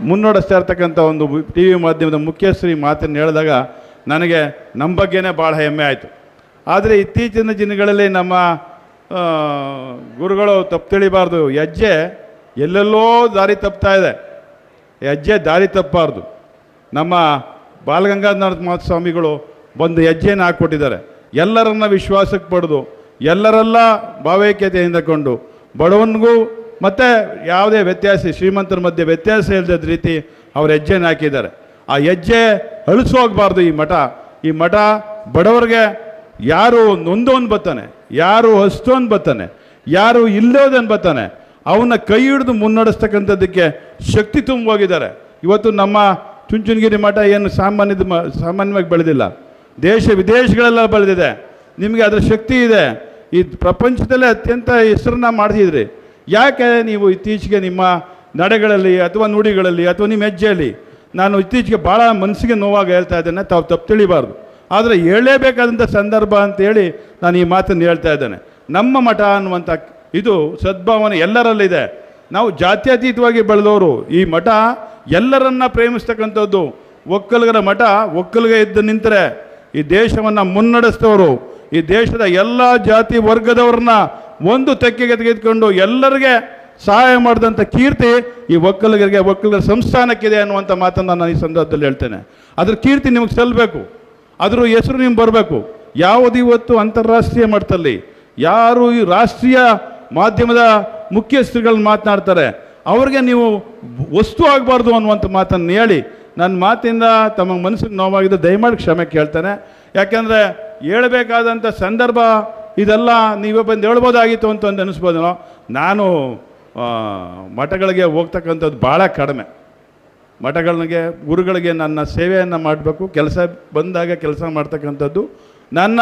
ಮುನ್ನಡೆಸ್ತಾ ಇರ್ತಕ್ಕಂಥ ಒಂದು T V ಮಾಧ್ಯಮದ ಮುಖ್ಯಸ್ಥರು ಈ ಮಾತನ್ನು ಹೇಳಿದಾಗ ನನಗೆ ನಮ್ಮ ಬಗ್ಗೆನೇ ಭಾಳ ಹೆಮ್ಮೆ ಆಯಿತು. ಆದರೆ ಇತ್ತೀಚಿನ ದಿನಗಳಲ್ಲಿ ನಮ್ಮ ಗುರುಗಳು ತಪ್ಪು ತಿಳಿಬಾರ್ದು. ಹೆಜ್ಜೆ ಎಲ್ಲೆಲ್ಲೋ ದಾರಿ ತಪ್ತಾ ಇದೆ, ಹೆಜ್ಜೆ ದಾರಿ ತಪ್ಪಬಾರ್ದು. ನಮ್ಮ ಬಾಲಗಂಗಾಧರ ಸ್ವಾಮಿಗಳು ಒಂದು ಹೆಜ್ಜೆಯನ್ನು ಹಾಕ್ಕೊಟ್ಟಿದ್ದಾರೆ. ಎಲ್ಲರನ್ನ ವಿಶ್ವಾಸಕ್ಕೆ ಪಡೆದು ಎಲ್ಲರೆಲ್ಲ ಭಾವೈಕ್ಯತೆಯಿಂದ ಕೊಂಡು ಬಡವನಿಗೂ ಮತ್ತು ಯಾವುದೇ ವ್ಯತ್ಯಾಸ, ಶ್ರೀಮಂತರ ಮಧ್ಯೆ ವ್ಯತ್ಯಾಸ ಇಲ್ಲದ ರೀತಿ ಅವ್ರು ಹೆಜ್ಜೆನ ಹಾಕಿದ್ದಾರೆ. ಆ ಹೆಜ್ಜೆ ಅಳಿಸೋಗಬಾರ್ದು. ಈ ಮಠ ಬಡವರಿಗೆ ಯಾರು ನೊಂದೋನ್ ಬರ್ತಾನೆ, ಯಾರು ಹಸ್ತೋನ್ ಬರ್ತಾನೆ, ಯಾರು ಇಲ್ಲೋದನ್ನು ಬರ್ತಾನೆ, ಅವನ್ನ ಕೈ ಹಿಡಿದು ಮುನ್ನಡೆಸ್ತಕ್ಕಂಥದ್ದಕ್ಕೆ ಶಕ್ತಿ ತುಂಬೋಗಿದ್ದಾರೆ. ಇವತ್ತು ನಮ್ಮ ಚುಂಚನಗಿರಿ ಮಠ ಏನು ಸಾಮಾನ್ಯವಾಗಿ ಬೆಳೆದಿಲ್ಲ, ದೇಶ ವಿದೇಶಗಳೆಲ್ಲ ಬೆಳೆದಿದೆ. ನಿಮಗೆ ಅದರ ಶಕ್ತಿ ಇದೆ. ಈ ಪ್ರಪಂಚದಲ್ಲೇ ಅತ್ಯಂತ ಹೆಸರನ್ನ ಮಾಡ್ತಿದ್ರಿ. ಯಾಕೆ ನೀವು ಇತ್ತೀಚೆಗೆ ನಿಮ್ಮ ನಡೆಗಳಲ್ಲಿ ಅಥವಾ ನುಡಿಗಳಲ್ಲಿ ಅಥವಾ ನಿಮ್ಮ ಹೆಜ್ಜೆಯಲ್ಲಿ, ನಾನು ಇತ್ತೀಚೆಗೆ ಭಾಳ ಮನಸ್ಸಿಗೆ ನೋವಾಗಿ ಹೇಳ್ತಾ ಇದ್ದೇನೆ, ತಾವು ತಪ್ಪು ತಿಳಿಬಾರ್ದು. ಆದರೆ ಹೇಳಲೇಬೇಕಾದಂಥ ಸಂದರ್ಭ ಅಂತೇಳಿ ನಾನು ಈ ಮಾತನ್ನು ಹೇಳ್ತಾ ಇದ್ದೇನೆ. ನಮ್ಮ ಮಠ ಅನ್ನುವಂಥ ಇದು ಸದ್ಭಾವನೆ ಎಲ್ಲರಲ್ಲಿದೆ. ನಾವು ಜಾತ್ಯತೀತವಾಗಿ ಬೆಳೆದವರು. ಈ ಮಠ ಎಲ್ಲರನ್ನ ಪ್ರೇಮಿಸ್ತಕ್ಕಂಥದ್ದು. ಒಕ್ಕಲಿಗರ ಮಠ ಒಕ್ಕಲಿಗೆ ಇದ್ದು ನಿಂತರೆ ಈ ದೇಶವನ್ನು ಮುನ್ನಡೆಸ್ತವರು. ಈ ದೇಶದ ಎಲ್ಲ ಜಾತಿ ವರ್ಗದವ್ರನ್ನ ಒಂದು ತೆಕ್ಕೆಗೆ ತೆಗೆದುಕೊಂಡು ಎಲ್ಲರಿಗೆ ಸಹಾಯ ಮಾಡಿದಂಥ ಕೀರ್ತಿ ಈ ಒಕ್ಕಲಿಗರ ಸಂಸ್ಥಾನಕ್ಕಿದೆ ಅನ್ನುವಂಥ ಮಾತನ್ನು ನಾನು ಈ ಸಂದರ್ಭದಲ್ಲಿ ಹೇಳ್ತೇನೆ. ಅದ್ರ ಕೀರ್ತಿ ನಿಮಗೆ ಸಲ್ಲಬೇಕು, ಅದ್ರ ಹೆಸರು ನಿಮ್ಗೆ ಬರಬೇಕು. ಯಾವುದು ಇವತ್ತು ಅಂತಾರಾಷ್ಟ್ರೀಯ ಮಟ್ಟದಲ್ಲಿ ಯಾರು ಈ ರಾಷ್ಟ್ರೀಯ ಮಾಧ್ಯಮದ ಮುಖ್ಯಸ್ಥರುಗಳನ್ನ ಮಾತನಾಡ್ತಾರೆ ಅವ್ರಿಗೆ ನೀವು ವಸ್ತು ಆಗಬಾರ್ದು ಅನ್ನುವಂಥ ಮಾತನ್ನು ಹೇಳಿ ನನ್ನ ಮಾತಿಂದ ತಮ್ಮ ಮನಸ್ಸಿಗೆ ನೋವಾಗಿದ್ದು ದಯಮಾಡಿ ಕ್ಷಮೆ ಕೇಳ್ತಾನೆ. ಯಾಕೆಂದರೆ ಹೇಳಬೇಕಾದಂಥ ಸಂದರ್ಭ ಇದೆಲ್ಲ ನೀವೇ ಬಂದು ಹೇಳ್ಬೋದಾಗಿತ್ತು ಅಂತ ಒಂದು ಅನಿಸ್ಬೋದು. ನಾನು ಮಠಗಳಿಗೆ ಹೋಗ್ತಕ್ಕಂಥದ್ದು ಭಾಳ ಕಡಿಮೆ. ಮಠಗಳಿಗೆ ಗುರುಗಳಿಗೆ ನನ್ನ ಸೇವೆಯನ್ನು ಮಾಡಬೇಕು, ಕೆಲಸ ಬಂದಾಗ ಕೆಲಸ ಮಾಡ್ತಕ್ಕಂಥದ್ದು. ನನ್ನ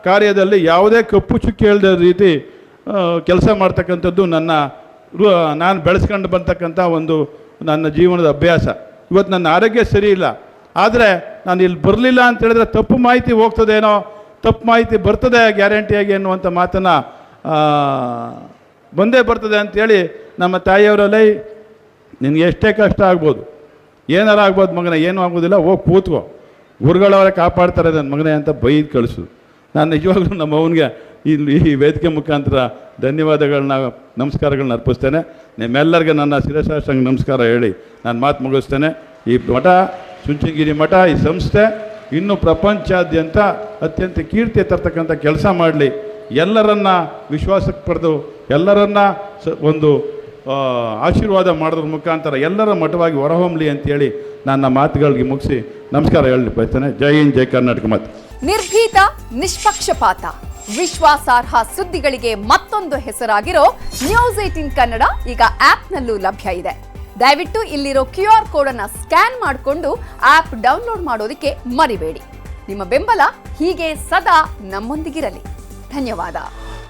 ಕಾರ್ಯದಲ್ಲಿ ಯಾವುದೇ ಕಪ್ಪು ಚುಕ್ಕಿ ಹೇಳ್ದ ರೀತಿ ಕೆಲಸ ಮಾಡ್ತಕ್ಕಂಥದ್ದು ನಾನು ಬೆಳೆಸ್ಕೊಂಡು ಬರ್ತಕ್ಕಂಥ ಒಂದು ನನ್ನ ಜೀವನದ ಅಭ್ಯಾಸ. ಇವತ್ತು ನನ್ನ ಆರೋಗ್ಯ ಸರಿ ಇಲ್ಲ, ಆದರೆ ನಾನು ಇಲ್ಲಿ ಬರಲಿಲ್ಲ ಅಂತ ಹೇಳಿದ್ರೆ ತಪ್ಪು ಮಾಹಿತಿ ಹೋಗ್ತದೇನೋ, ತಪ್ಪು ಮಾಹಿತಿ ಬರ್ತದೆ ಗ್ಯಾರಂಟಿಯಾಗಿ ಅನ್ನುವಂಥ ಮಾತನ್ನು ಬಂದೇ ಬರ್ತದೆ ಅಂಥೇಳಿ ನಮ್ಮ ತಾಯಿಯವರಲ್ಲಿ ನಿನಗೆ ಎಷ್ಟೇ ಕಷ್ಟ ಆಗ್ಬೋದು, ಏನಾರು ಆಗ್ಬೋದು ಮಗನೇ, ಏನೂ ಆಗೋದಿಲ್ಲ, ಹೋಗಿ ಕೂತ್ಕೋ, ಗುರುಗಳವರೇ ಕಾಪಾಡ್ತಾರೆ ನನ್ನ ಮಗನೇ ಅಂತ ಬೈದು ಕಳಿಸೋದು. ನಾನು ನಿಜವಾಗ್ಲೂ ನಮ್ಮ ಅವನಿಗೆ ಈ ವೇದಿಕೆ ಮುಖಾಂತರ ಧನ್ಯವಾದಗಳನ್ನ ನಮಸ್ಕಾರಗಳನ್ನ ಅರ್ಪಿಸ್ತೇನೆ. ನಿಮ್ಮೆಲ್ಲರಿಗೆ ನನ್ನ ಶಿರಸಾಷ್ಟಾಂಗ ನಮಸ್ಕಾರ ಹೇಳಿ ನಾನು ಮಾತು ಮುಗಿಸ್ತೇನೆ. ಈ ಮಠ ಚುಂಚನಗಿರಿ ಮಠ, ಈ ಸಂಸ್ಥೆ ಇನ್ನೂ ಪ್ರಪಂಚಾದ್ಯಂತ ಅತ್ಯಂತ ಕೀರ್ತಿ ತರ್ತಕ್ಕಂಥ ಕೆಲಸ ಮಾಡಲಿ, ಎಲ್ಲರನ್ನ ವಿಶ್ವಾಸಕ್ಕೆ ಪಡೆದು ಎಲ್ಲರನ್ನ ಒಂದು ಆಶೀರ್ವಾದ ಮಾಡೋದ್ರ ಮುಖಾಂತರ ಎಲ್ಲರ ಮಠವಾಗಿ ಹೊರಹೊಮ್ಮಲಿ ಅಂತೇಳಿ ನನ್ನ ಮಾತುಗಳಿಗೆ ಮುಗಿಸಿ ನಮಸ್ಕಾರ ಹೇಳಿ ಬಯಸ್ತೇನೆ. ಜೈ ಹಿಂದ್, ಜೈ ಕರ್ನಾಟಕ. ಮಾತು ನಿರ್ಭೀತ, ನಿಷ್ಪಕ್ಷಪಾತ, ವಿಶ್ವಾಸಾರ್ಹ ಸುದ್ದಿಗಳಿಗೆ ಮತ್ತೊಂದು ಹೆಸರಾಗಿರೋ ನ್ಯೂಸ್18 ಕನ್ನಡ ಈಗ ಆಪ್ನಲ್ಲೂ ಲಭ್ಯ ಇದೆ. ದಯವಿಟ್ಟು ಇಲ್ಲಿರೋ QR ಕೋಡ್ ಅನ್ನ ಸ್ಕ್ಯಾನ್ ಮಾಡಿಕೊಂಡು ಆಪ್ ಡೌನ್ಲೋಡ್ ಮಾಡೋದಕ್ಕೆ ಮರಿಬೇಡಿ. ನಿಮ್ಮ ಬೆಂಬಲ ಹೀಗೆ ಸದಾ ನಮ್ಮೊಂದಿಗಿರಲಿ. ಧನ್ಯವಾದ.